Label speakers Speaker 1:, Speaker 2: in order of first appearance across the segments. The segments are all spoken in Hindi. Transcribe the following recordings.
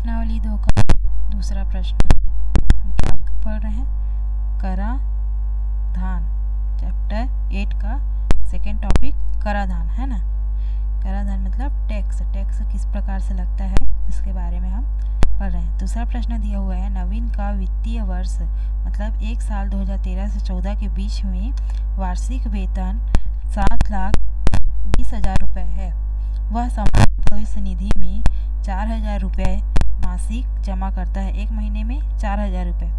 Speaker 1: प्रश्नावली 2 का दूसरा प्रश्न। हम क्या पढ़ रहे हैं? कराधान, चैप्टर 8 का सेकेंड टॉपिक कराधान है ना। कराधान मतलब टैक्स। टैक्स किस प्रकार से लगता है इसके बारे में हम पढ़ रहे हैं। दूसरा प्रश्न दिया हुआ है, नवीन का वित्तीय वर्ष मतलब एक साल 2013 से 14 के बीच में वार्षिक वेतन 7,20,000 रुपये है। वह सामान्य भविष्य निधि में 4,000 रुपये मासिक जमा करता है। एक महीने में 4,000 रुपये।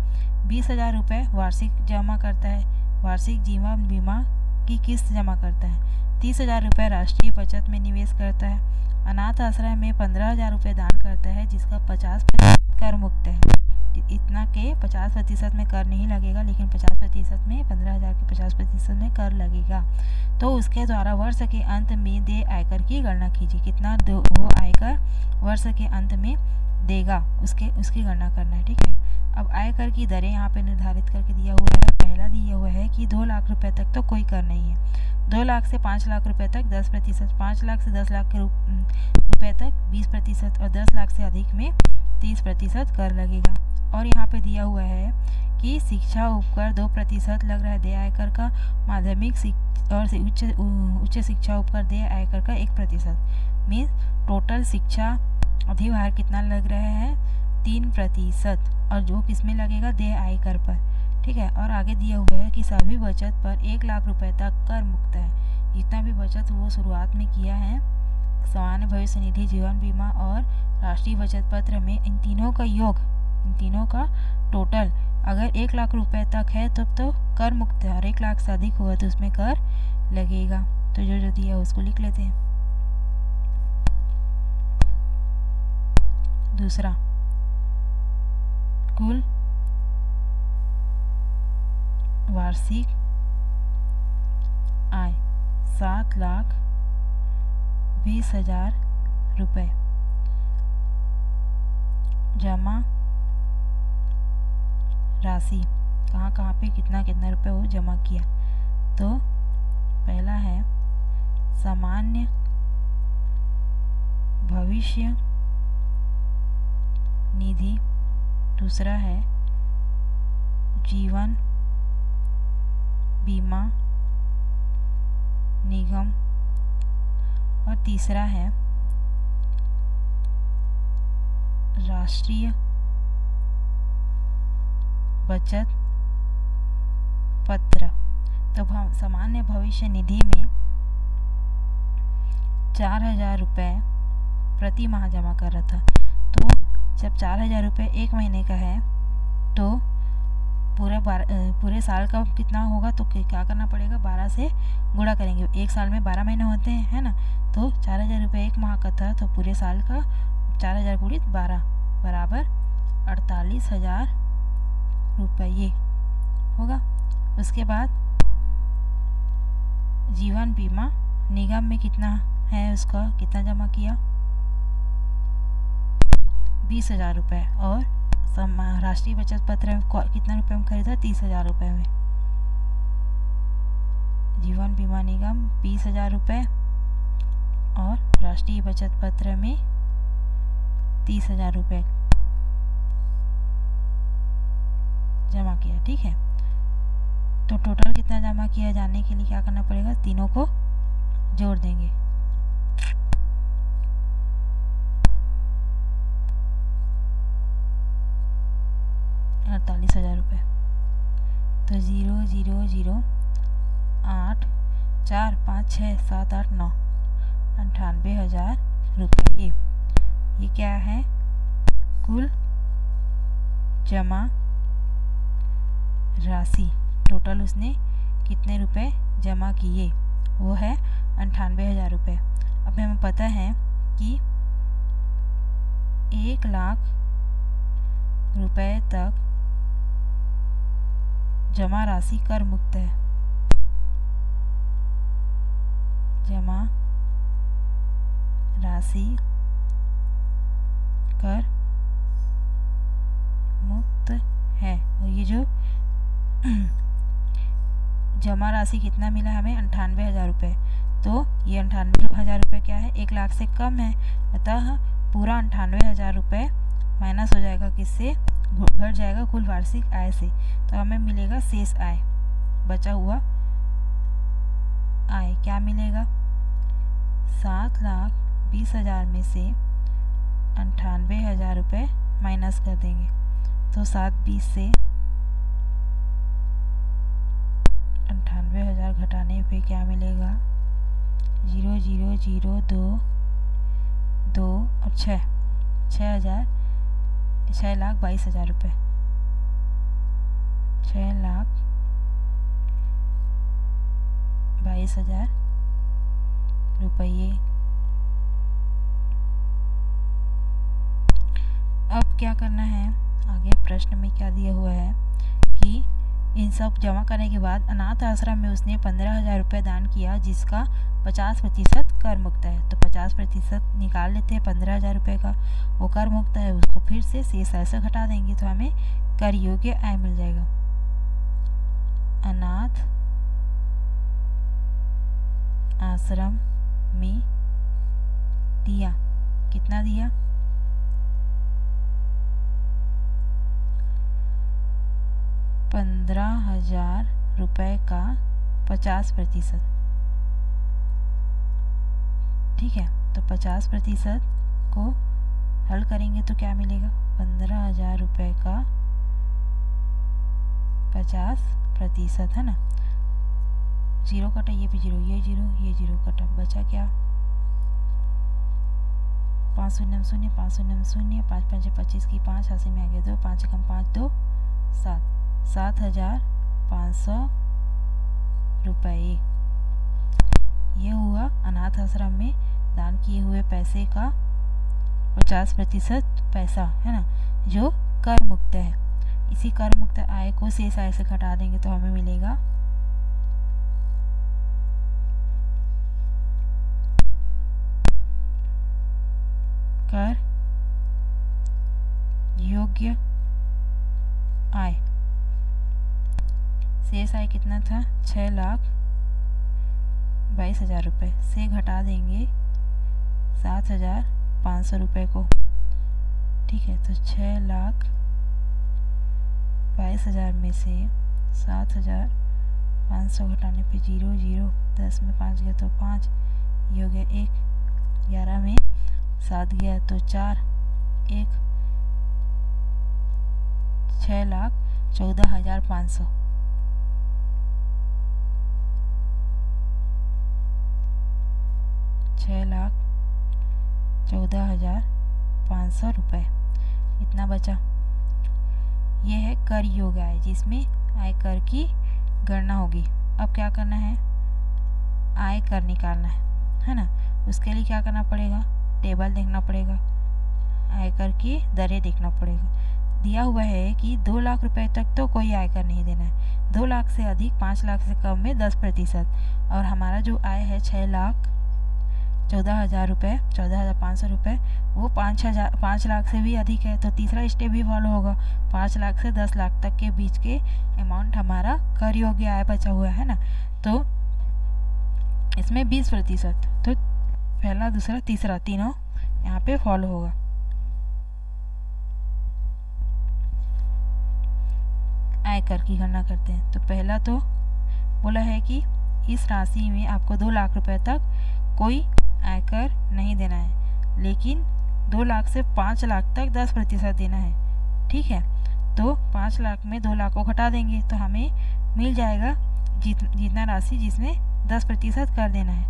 Speaker 1: 20,000 रुपये वार्षिक जमा करता है। वार्षिक जीवन बीमा की किस्त जमा करता है। 30,000 रुपये राष्ट्रीय बचत में निवेश करता है। अनाथ आश्रय में 15,000 रुपये दान करता है, जिसका 50% कर मुक्त है। इतना के 50% में कर नहीं लगेगा, लेकिन 50% में 15,000 के 50% में कर लगेगा। तो उसके द्वारा वर्ष के अंत में देय आयकर की गणना कीजिए। कितना वो आयकर वर्ष के अंत में देगा उसकी गणना करना है। ठीक है। अब आयकर की दरें यहाँ पे निर्धारित करके दिया हुआ है। पहला दिया हुआ है कि 2 लाख रुपए तक तो कोई कर नहीं है। 2 लाख से 5 लाख रुपए तक 10%, 5 लाख से 10 लाख रुपए तक 20% और 10 लाख से अधिक में 30% कर लगेगा। और यहाँ पे दिया हुआ है कि शिक्षा उपकर 2% लग रहा है देय आयकर का। माध्यमिक और उच्च शिक्षा उपकर देय आयकर का 1%। मीन्स टोटल शिक्षा अधिभार कितना लग रहा है? 3%। और जो किसमें लगेगा? देय आयकर पर। ठीक है। और आगे दिया हुआ है कि सभी बचत पर 1 लाख रुपए तक कर मुक्त है। जितना भी बचत वो शुरुआत में किया है, सामान्य भविष्य निधि, जीवन बीमा और राष्ट्रीय बचत पत्र में, इन तीनों का योग, इन तीनों का टोटल अगर 1 लाख रुपए तक है तब तो कर मुक्त है, और 1 लाख से अधिक हुआ तो उसमें कर लगेगा। तो जो जो दिया उसको लिख लेते हैं। दूसरा, कुल वार्षिक आय 7,20,000 रुपये। जमा राशि कहाँ कहाँ पे कितना कितना रुपये वो जमा किया। तो पहला है सामान्य भविष्य निधि, दूसरा है जीवन बीमा निगम, और तीसरा है राष्ट्रीय बचत पत्र। तो सामान्य भविष्य निधि में 4,000 रुपये प्रति माह जमा कर रहा था। तो जब 4,000 रुपये एक महीने का है तो पूरे साल का कितना होगा? तो क्या करना पड़ेगा? 12 से गुणा करेंगे। एक साल में 12 महीने होते हैं, है ना। तो 4,000 रुपये एक माह का था, तो पूरे साल का 4,000 गुणित 12 बराबर 48,000 रुपये ये होगा। उसके बाद जीवन बीमा निगम में कितना है? उसका कितना जमा किया? 20,000 रुपये। और राष्ट्रीय बचत पत्र में कितना रुपये में खरीदा? 30,000 रुपये में। जीवन बीमा निगम 20,000 रुपये और राष्ट्रीय बचत पत्र में 30,000 रुपये जमा किया। ठीक है। तो टोटल कितना जमा किया जानने के लिए क्या करना पड़ेगा? तीनों को जोड़ देंगे। ₹48,000 रुपये। तो 0 0 0 8 4 5 6 7 8 9 98,000 रुपये। ये क्या है? कुल जमा राशि। टोटल उसने कितने रुपए जमा किए? वो है 98,000 रुपये। अब हमें पता है कि 1 लाख रुपए तक जमा राशि कर मुक्त है। जमा राशि कर मुक्त है। और ये जो जमा राशि कितना मिला हमें? 98,000 रुपये। तो ये 98,000 रुपये क्या है? 1 लाख से कम है, अतः पूरा 98,000 रुपये माइनस हो जाएगा किससे, घट जाएगा कुल वार्षिक आय से, तो हमें मिलेगा शेष आय, बचा हुआ आय क्या मिलेगा, 7,20,000 में से 98,000 रुपये माइनस कर देंगे, तो 7/20 से 98,000 घटाने पे क्या मिलेगा, 0,0,0,2 2 और 6,22,000 रुपये, 6,22,000 रुपये। अब क्या करना है, आगे प्रश्न में क्या दिया हुआ है कि इन सब जमा करने के बाद अनाथ आश्रम में उसने 15,000 रुपये दान किया, जिसका 50% कर मुक्त है। तो 50% निकाल लेते हैं 15,000 रुपये का, वो कर मुक्त है, उसको फिर से शेष आय से घटा देंगे तो हमें कर योग्य आय मिल जाएगा। अनाथ आश्रम में दिया, कितना दिया, 15,000 रुपये का 50%, ठीक है। तो 50% को हल करेंगे तो क्या मिलेगा, 15,000 रुपये का 50%, है ना, जीरो कटा, ये भी जीरो, ये जीरो, ये जीरो कटा, बचा क्या, 5 शून्य 0, 5 शून्य 0, 5 5 25 की 5, हासिल में आ गया 2, 5 कम 5 2 7, 7,500 रुपये। ये हुआ अनाथ आश्रम में दान किए हुए पैसे का 50% पैसा, है ना, जो कर मुक्त है। इसी कर मुक्त आय को शेष आय से घटा देंगे तो हमें मिलेगा कर योग्य आय। शेष आय कितना था, 6,22,000 रुपये से घटा देंगे 7,500 रुपये को, ठीक है। तो 6,22,000 में से 7,500 घटाने पे 0 0, 10 में 5 गया तो 5, ये हो गया 1, 11 में 7 गया तो 4, 1, 6,14,500, 6,14,500 रुपये, इतना बचा। ये है कर योग्य आय, जिसमें आयकर की गणना होगी। अब क्या करना है, आयकर निकालना है ना। उसके लिए क्या करना पड़ेगा, टेबल देखना पड़ेगा, आयकर की दरें देखना पड़ेगा। दिया हुआ है कि 2 लाख रुपए तक तो कोई आयकर नहीं देना है, 2 लाख से अधिक 5 लाख से कम में 10%, और हमारा जो आय है 6,14,000 रुपये, 14,500 रुपये, वो 5 लाख से भी अधिक है, तो तीसरा स्टेप भी फॉलो होगा। 5 लाख से 10 लाख तक के बीच के अमाउंट हमारा कर योग्य आय बचा हुआ है ना, तो इसमें 20%, तो पहला दूसरा तीसरा तीनों यहाँ पे फॉलो होगा। आयकर की गणना करते हैं। तो पहला तो बोला है कि इस राशि में आपको 2 लाख रुपए तक कोई आयकर नहीं देना है, लेकिन 2 लाख से 5 लाख तक 10% देना है, ठीक है। तो 5 लाख में 2 लाख को घटा देंगे तो हमें मिल जाएगा जितना राशि जिसमें 10% कर देना है,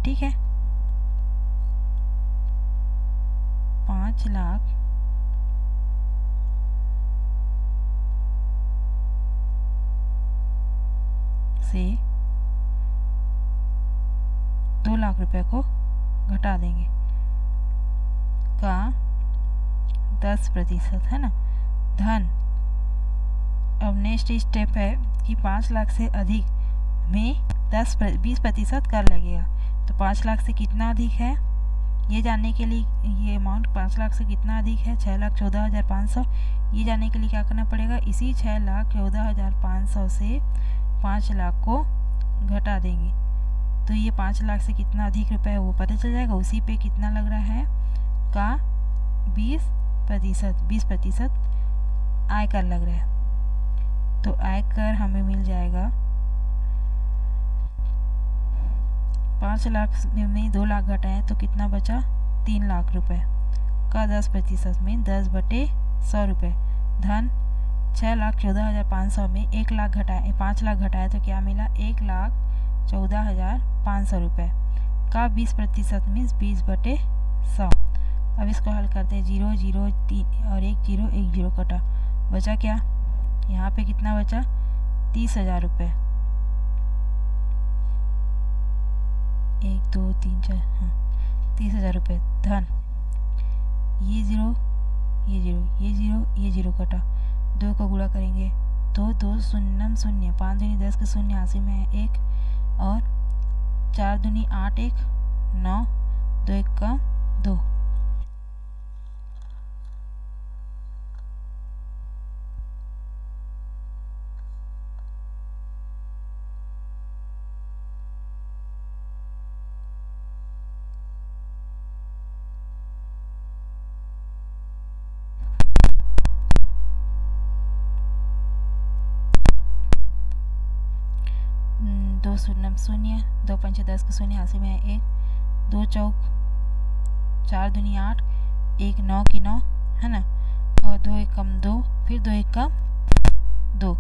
Speaker 1: ठीक है। 5 लाख से 2 लाख रुपए को घटा देंगे का 10%, है ना, धन। अब नेक्स्ट स्टेप है कि 5 लाख से अधिक में 20% कर लगेगा। तो 5 लाख से कितना अधिक है ये जानने के लिए, ये अमाउंट 5 लाख से कितना अधिक है, 6,14,500, ये जानने के लिए क्या करना पड़ेगा, इसी 6,14,500 से 5 लाख को घटा देंगे तो ये 5 लाख से कितना अधिक रुपए है वो पता चल जाएगा। उसी पे कितना लग रहा है का प्रतिशत 20% आयकर लग रहा है। तो आयकर हमें मिल जाएगा 5 लाख में 2 लाख घटाएं तो कितना बचा 3 लाख रुपए का 10% में 10/100 रुपये धन 6,14,500 में 1 लाख घटाए 5 लाख घटाए तो क्या मिला 1,14,500 रुपये का 20% में 20/100। अब इसको हल करते हैं 0 0 3 और 1 0 1 0 कटा बचा क्या यहाँ पे कितना बचा 30,000 रुपये 1 2 3 4 हाँ 30,000 रुपये धन ये 0 ये 0 ये 0 ये 0 कटा 2 को गुणा करेंगे तो 2 0 0 5 दूनी 10 के 0 80 में 1 और 4 दूनी 8 1 9 2 1 का 2 2 0 0 2 5 10 के 0 80 में 1 2 चौक 4 दूनी 8 1 9 की 9 है ना और 2 1 कम 2 फिर 2 1 कम 2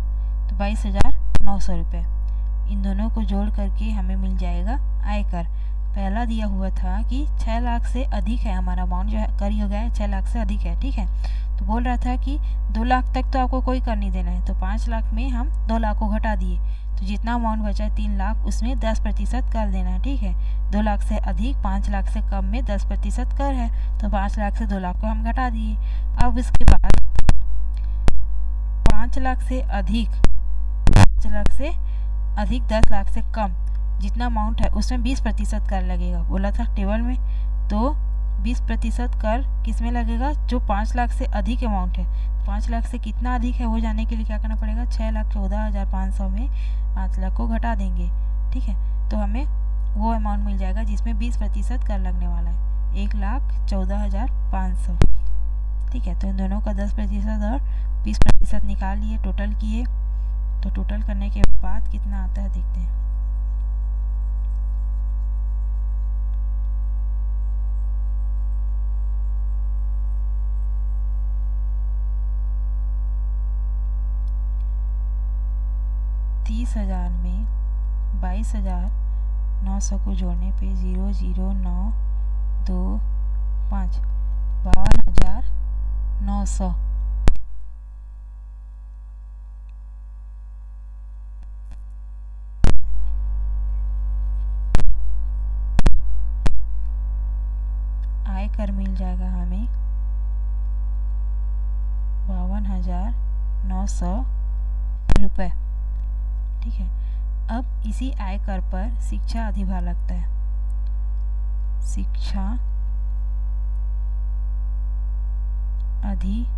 Speaker 1: तो 22,900 रुपये। इन दोनों को जोड़ करके हमें मिल जाएगा आयकर। पहला दिया हुआ था कि 6 लाख से अधिक है हमारा अमाउंट जो है कर ही हो गया है 6 लाख से अधिक है ठीक है। तो बोल रहा था कि 2 लाख तक तो आपको कोई कर नहीं देना है तो 5 लाख में हम 2 लाख को घटा दिए तो जितना अमाउंट बचा है 3 लाख उसमें 10% कर देना है ठीक है। 2 लाख से अधिक 5 लाख से कम में 10% कर है तो 5 लाख से 2 लाख को हम घटा दिए। अब इसके बाद 5 लाख से अधिक 10 लाख से कम जितना अमाउंट है उसमें 20% कर लगेगा बोला था टेबल में। तो 20% कर किस में लगेगा जो 5 लाख से अधिक अमाउंट है। 5 लाख से कितना अधिक है वो जानने के लिए क्या करना पड़ेगा 6,14,500 में 5 लाख को घटा देंगे ठीक है। तो हमें वो अमाउंट मिल जाएगा जिसमें 20% कर लगने वाला है 1,14,500 ठीक है। तो इन दोनों का 10% और 20% निकाल लिए टोटल किए तो टोटल करने के बाद कितना आता है देखते हैं। तीस 30,000 में 22,900 को जोड़ने पे 0 0 9 2 5 52,900 आयकर मिल जाएगा हमें 52,900 रुपये ठीक है। अब इसी आयकर पर शिक्षा अधिभार लगता है। शिक्षा अधिभार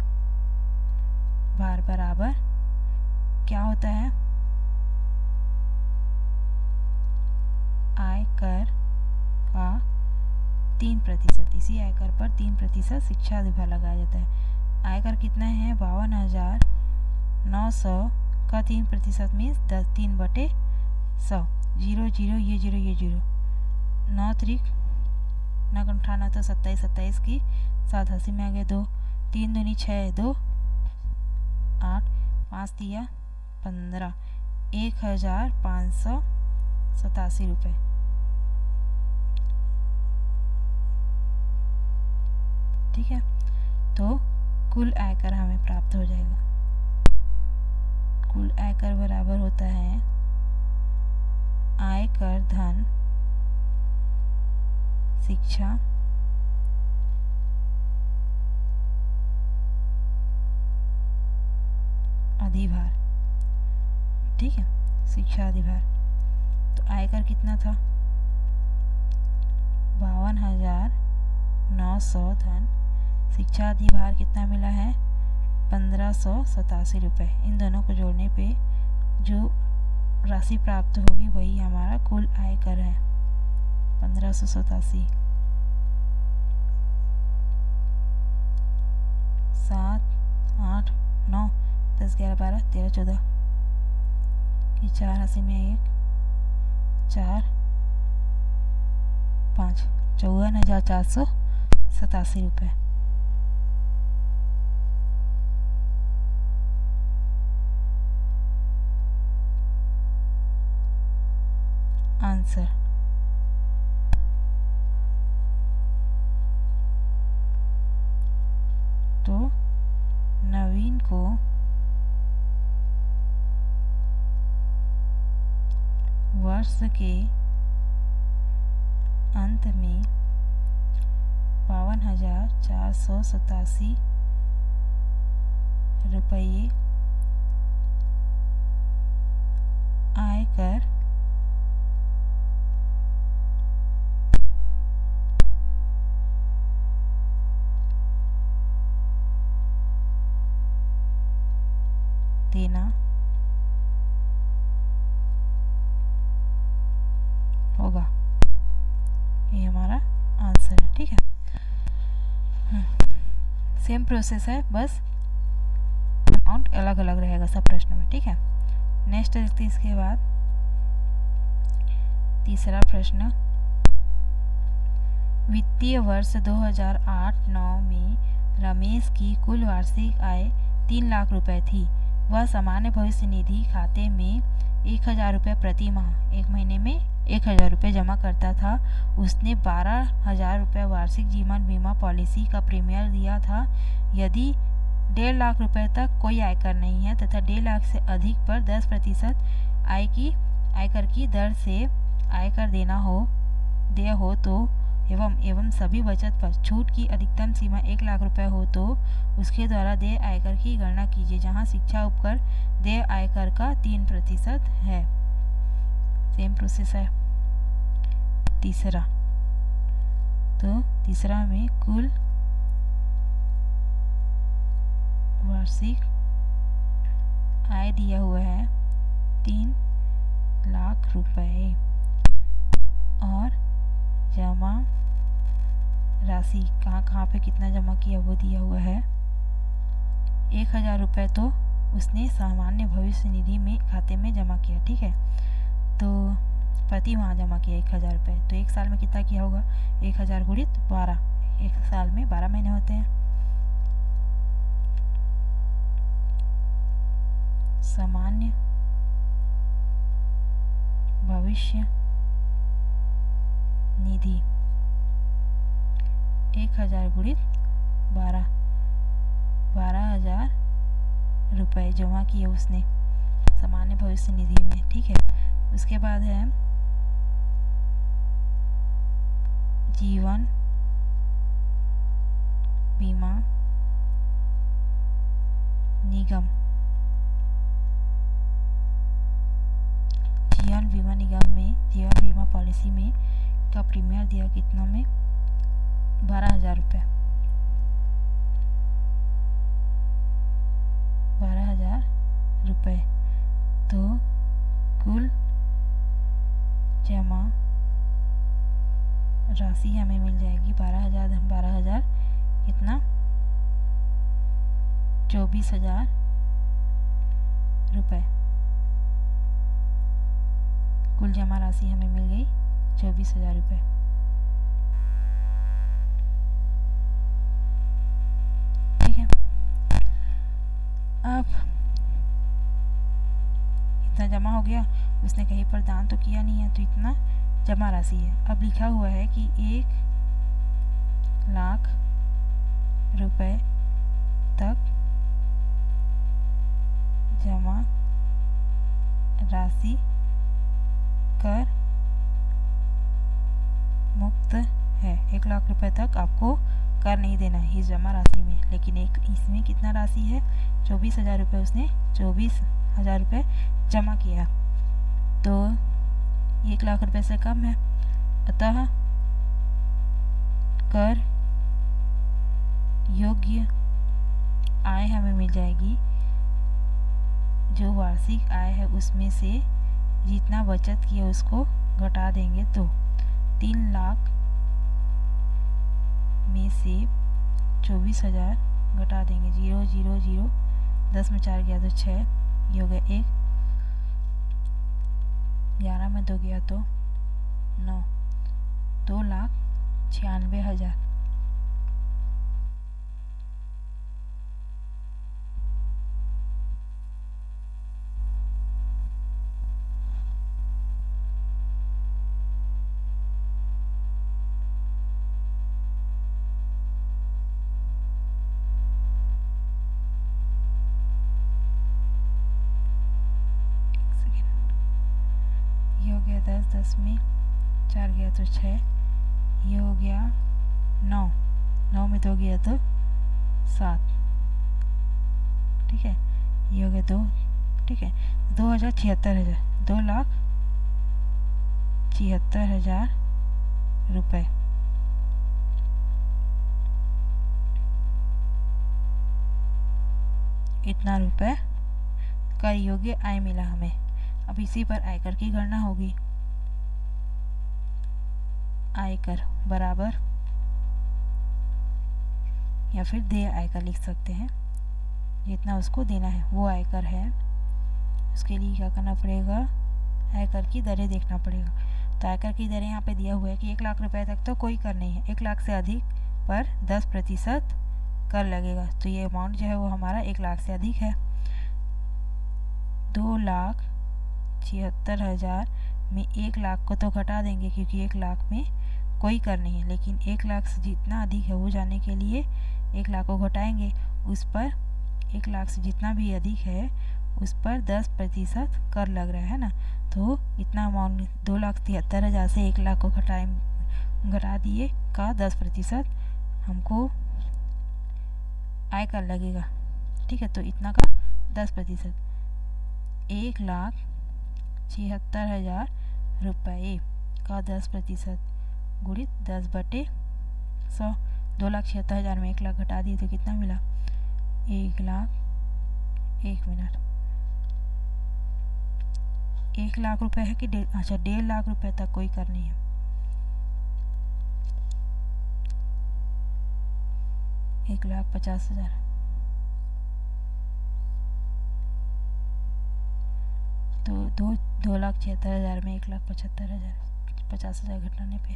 Speaker 1: बराबर क्या होता है आयकर का 3%। इसी आयकर पर 3% शिक्षा अधिभार लगाया जाता है। आयकर कितना है 52,900 का 3% मीन्स 3/100 0 0 ये 0 ये 0 9 3 9 58 तो 27 27 की 7 80 में आ गए 2 3 दूनी 6 2 8 5 दिया 15 1,587 रुपये ठीक है। तो कुल आयकर हमें प्राप्त हो जाएगा। कुल आयकर बराबर होता है आयकर धन शिक्षा अधिभार ठीक है। शिक्षा अधिभार तो आयकर कितना था 52,900 धन शिक्षा अधिभार कितना मिला है 1,587 रुपये। इन दोनों को जोड़ने पे जो राशि प्राप्त होगी वही हमारा कुल आयकर है 1,587। 7 8 9 10 11 12 13 14 कि 4 हासिल में 1 4 5 54,487 रुपये। आंसर तो नवीन को वर्ष के अंत में 52,487 रुपये आयकर देना होगा। ये हमारा आंसर है। ठीक है, सेम प्रोसेस है, बस अमाउंट अलग अलग रहेगा सब प्रश्न में। ठीक है, नेक्स्ट देखते हैं इसके बाद तीसरा प्रश्न। वित्तीय वर्ष 2008-9 में रमेश की कुल वार्षिक आय 3 लाख रुपए थी। वह सामान्य भविष्य निधि खाते में 1,000 रुपये प्रति माह, एक महीने में 1,000 रुपये जमा करता था। उसने 12,000 रुपये वार्षिक जीवन बीमा पॉलिसी का प्रीमियम दिया था। यदि 1.5 लाख रुपए तक कोई आयकर नहीं है तथा 1.5 लाख से अधिक पर 10% आयकर की दर से आयकर देय हो तो एवं सभी बचत पर छूट की अधिकतम सीमा 1 लाख रुपए हो तो उसके द्वारा देय आयकर की गणना कीजिए, जहां शिक्षा उपकर देय आयकर का 3% है। सेम प्रोसेस है। तीसरा, तो तीसरा में कुल वार्षिक आय दिया हुआ है 3 लाख रुपए और जमा राशि कहाँ पे कितना जमा किया वो दिया हुआ है। 1,000 रुपये तो उसने सामान्य भविष्य निधि में खाते में जमा किया। ठीक है, तो प्रति माह जमा किया 1,000 रुपये, तो एक साल में कितना किया होगा? 1,000 गुणित 12, एक साल में 12 महीने होते हैं। सामान्य भविष्य निधि 1,000 गुणित 12,000 रुपये जमा किए उसने सामान्य भविष्य निधि में। ठीक है, उसके बाद है जीवन बीमा निगम। जीवन बीमा निगम में जीवन बीमा पॉलिसी में का प्रीमियम दिया कितना में? 12,000 रुपये। 12,000 रुपये, तो कुल जमा राशि हमें मिल जाएगी 12,000 धन 12,000 कितना? 24,000 रुपये। कुल जमा राशि हमें मिल गई 24,000 रुपये। ठीक है, अब इतना जमा हो गया, उसने कहीं पर दान तो किया नहीं है, तो इतना जमा राशि है। अब लिखा हुआ है कि 1 लाख रुपए तक जमा राशि कर मुक्त है। 1 लाख रुपए तक आपको कर नहीं देना है इस जमा राशि में, लेकिन एक इसमें कितना राशि है? 24,000 रुपये। उसने 24,000 रुपये जमा किया, तो 1 लाख रुपए से कम है, अतः कर योग्य आय हमें मिल जाएगी। जो वार्षिक आय है उसमें से जितना बचत किया उसको घटा देंगे, तो 3 लाख में से 24,000 घटा देंगे, 0 0 0, 10 में 4 गया तो 6, ये हो गया 1, 11 में 2 गया तो 9, 2,96,000। ये हो गया 10, 10 में 4 गया तो 6, ये हो गया 9, 9 में 2 गया तो 7, ठीक है, ये हो गया 2, ठीक है, 2,76,000, 2,76,000 रुपये। इतना रुपए कर योग्य आय मिला हमें। अब इसी पर आयकर की गणना होगी। आयकर बराबर, या फिर देय आयकर लिख सकते हैं, जितना उसको देना है वो आयकर है। उसके लिए क्या करना पड़ेगा, आयकर की दरें देखना पड़ेगा। तो आयकर की दरें यहाँ पे दिया हुआ है कि 1 लाख रुपए तक तो कोई कर नहीं है, 1 लाख से अधिक पर 10% कर लगेगा। तो ये अमाउंट जो है वो हमारा 1 लाख से अधिक है। 2,76,000 में 1 लाख को तो घटा देंगे, क्योंकि 1 लाख में कोई कर नहीं है, लेकिन 1 लाख से जितना अधिक है वो जानने के लिए 1 लाख को घटाएंगे, उस पर 1 लाख से जितना भी अधिक है उस पर 10% कर लग रहा है ना। तो इतना अमाउंट 2,73,000 से 1 लाख को घटा दिए का 10% हमको आयकर लगेगा, ठीक है। तो इतना का 10%, 1,76,000 रुपये का 10% गुणित 10/100। 2,76,000 में 1 लाख घटा दिए तो कितना मिला, 1 लाख, 1 मिनट, 1 लाख रुपए है कि अच्छा 1.5 लाख रुपए तक कोई कर नहीं है। एक 1,50,000, तो 2,76,000 में 1,75,000, 50,000 घटाने पे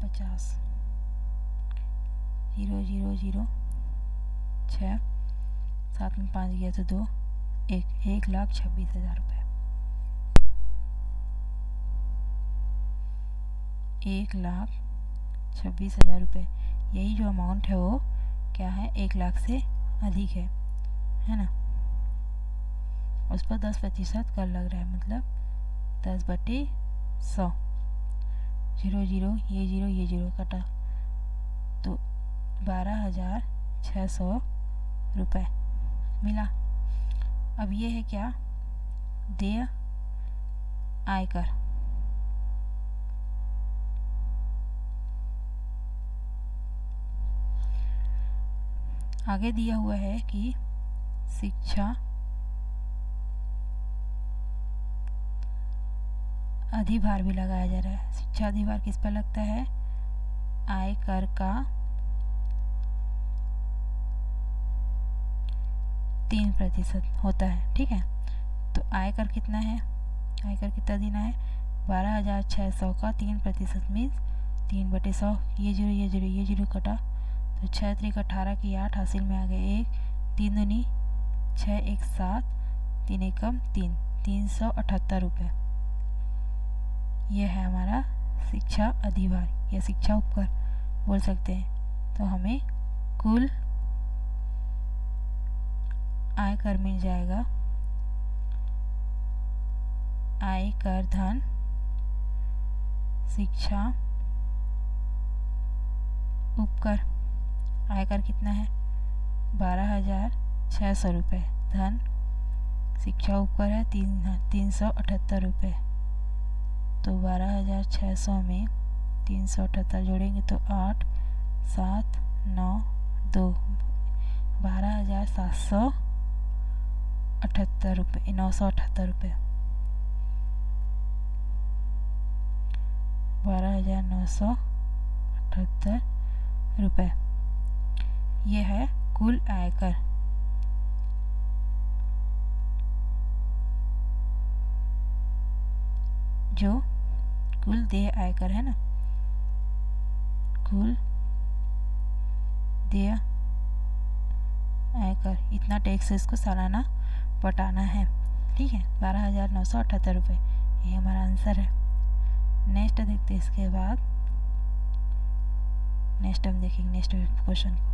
Speaker 1: 50, 0 0 0, 6, 7 में 5 गया तो 2, 1,26,000 रुपये। 1,26,000 रुपये, यही जो अमाउंट है वो क्या है, 1 लाख से अधिक है ना। उस पर 10% कर लग रहा है, मतलब 10/100, 0 0, ये 0 ये 0 कटा तो 12,600 रुपये मिला। अब ये है क्या, देय आयकर। आगे दिया हुआ है कि शिक्षा अधिभार भी लगाया जा रहा है। शिक्षा अधिभार किस पर लगता है, आयकर का 3% होता है, ठीक है। तो आयकर कितना है, आयकर कितना देना है, 12,600 का 3% मीन्स 3/100, ये 0 ये 0 ये 0 कटा तो 6 3 18 की 8 हासिल में आ गए 1, 3 दूनी 6, 1 7, 3 एकम 3, 378 रुपये। यह है हमारा शिक्षा अधिभार या शिक्षा उपकर बोल सकते हैं। तो हमें कुल आयकर मिल जाएगा, आयकर धन शिक्षा उपकर। आयकर कितना है, 12,600 रुपये, धन शिक्षा उपकर है 378 रुपये। तो 12,600 में 378 जोड़ेंगे तो 8 7 9 2, 12,778 रुपये, 978 रुपये, 12,978 रुपये। ये है कुल आयकर। जो कुल देय आयकर है ना, कुल देय आयकर, इतना टैक्स इसको सालाना पटाना है। ठीक है, 12,978 रुपये, ये हमारा आंसर है। नेक्स्ट देखते हैं इसके बाद, नेक्स्ट हम देखेंगे नेक्स्ट क्वेश्चन को।